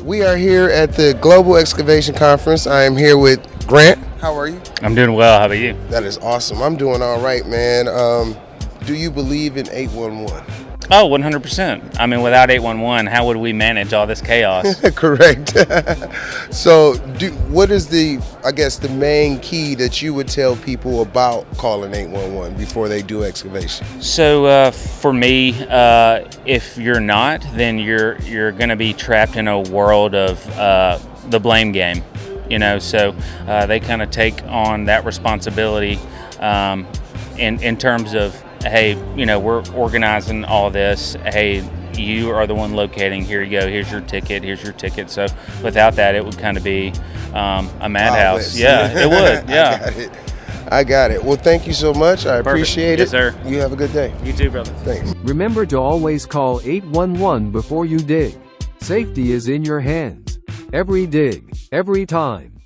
We are here at the Global Excavation Conference. I am here with Grant. How are you? I'm doing well. How about you? That is awesome. I'm doing all right, man. Do you believe in 811? Oh, 100%. I mean, without 811, how would we manage all this chaos? Correct. So, what is the main key that you would tell people about calling 811 before they do excavation? So, for me, if you're not, then you're going to be trapped in a world of the blame game. So they kind of take on that responsibility in terms of, hey, we're organizing all this. Hey, you are the one locating. Here you go. Here's your ticket. So without that, it would kind of be a madhouse. Yeah, it would. Yeah. I got it. Well, thank you so much. I appreciate it. Yes, sir. You have a good day. You too, brother. Thanks. Remember to always call 811 before you dig. Safety is in your hands. Every dig, every time.